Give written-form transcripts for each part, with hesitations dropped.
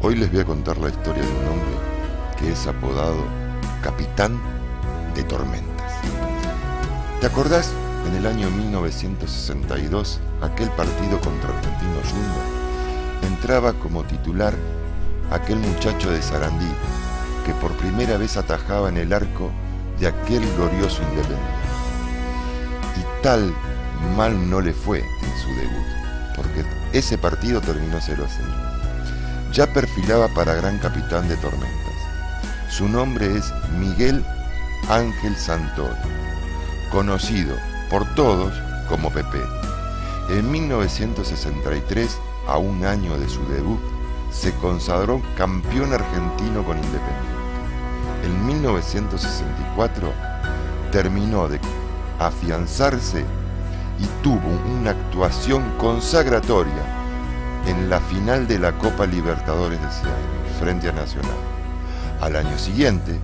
Hoy les voy a contar la historia de un hombre que es apodado Capitán de Tormentas. ¿Te acordás? En el año 1962, aquel partido contra Argentino Juniors, entraba como titular aquel muchacho de Sarandí que por primera vez atajaba en el arco de aquel glorioso Independiente. Y tal mal no le fue en su debut, porque ese partido terminó 0-0. Ya perfilaba para gran capitán de Tormentas. Su nombre es Miguel Ángel Santoro, conocido por todos como Pepe. En 1963, a un año de su debut, se consagró campeón argentino con Independiente. En 1964 terminó de afianzarse y tuvo una actuación consagratoria en la final de la Copa Libertadores de ese año, frente a Nacional. Al año siguiente,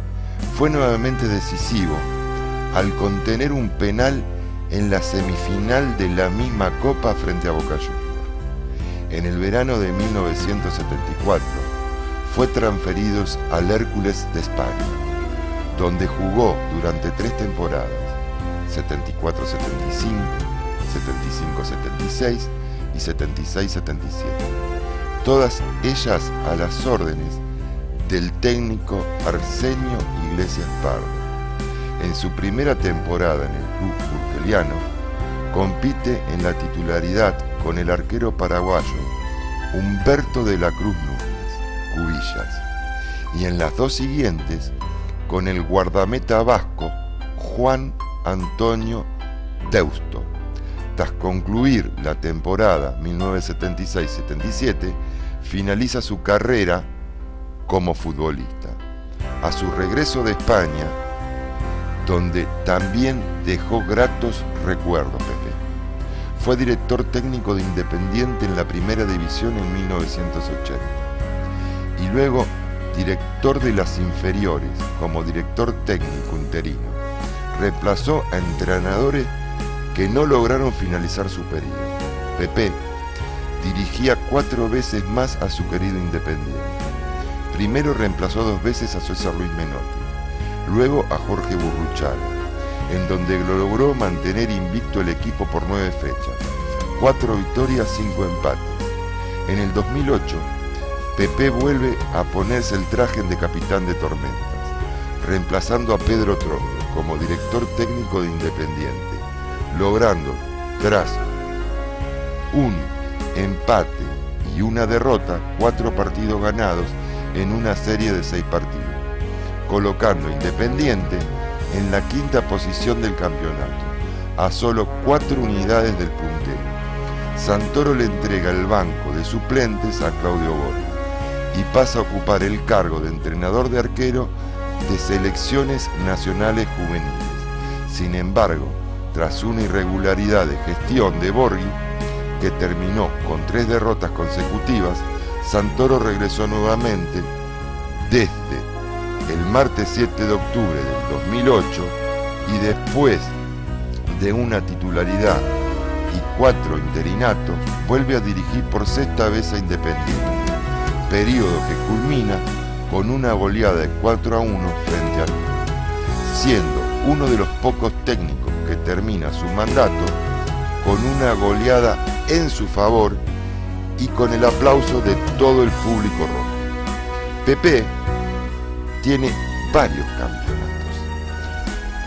fue nuevamente decisivo al contener un penal en la semifinal de la misma Copa frente a Boca Juniors. En el verano de 1974, fue transferido al Hércules de España, donde jugó durante 3 temporadas, 74-75, 75-76 y 76-77, todas ellas a las órdenes del técnico Arsenio Iglesias Pardo. En su primera temporada en el club urgeliano, compite en la titularidad con el arquero paraguayo Humberto de la Cruz Núñez, Cubillas, y en las 2 siguientes con el guardameta vasco Juan Antonio Deusto. Tras concluir la temporada 1976-77, finaliza su carrera como futbolista. A su regreso de España, donde también dejó gratos recuerdos, Pepe. Fue director técnico de Independiente en la primera división en 1980 y luego director de las inferiores como director técnico interino. Reemplazó a entrenadores que no lograron finalizar su periodo. Pepe dirigía 4 veces más a su querido Independiente. Primero reemplazó 2 veces a César Luis Menotti, luego a Jorge Burruchaga, en donde logró mantener invicto el equipo por 9 fechas, 4 victorias, 5 empates. En el 2008, Pepe vuelve a ponerse el traje de capitán de Tormentas, reemplazando a Pedro Tronco como director técnico de Independiente, logrando, tras un empate y una derrota, 4 partidos ganados en una serie de 6 partidos, colocando a Independiente en la 5ª posición del campeonato, a solo 4 unidades del puntero. Santoro le entrega el banco de suplentes a Claudio Borghi y pasa a ocupar el cargo de entrenador de arquero de selecciones nacionales juveniles. Sin embargo, tras una irregularidad de gestión de Borghi, que terminó con 3 derrotas consecutivas, Santoro regresó nuevamente desde el martes 7 de octubre del 2008 y después de una titularidad y 4 interinatos, vuelve a dirigir por 6ª vez a Independiente, periodo que culmina con una goleada de 4-1 frente a River, siendo uno de los pocos técnicos que termina su mandato con una goleada en su favor y con el aplauso de todo el público rojo. Pepe tiene varios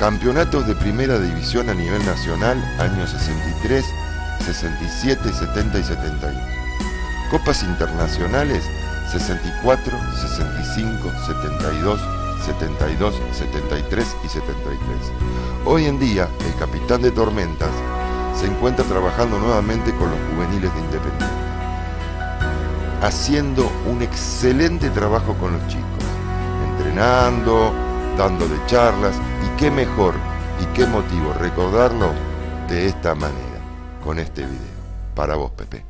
campeonatos de primera división a nivel nacional, años 63, 67, 70 y 71. Copas internacionales 64, 65, 72, 72, 73 y 73. Hoy en día, el capitán de Tormentas se encuentra trabajando nuevamente con los juveniles de Independiente, haciendo un excelente trabajo con los chicos, entrenando, dándole charlas, y qué mejor y qué motivo recordarlo de esta manera, con este video. Para vos, Pepe.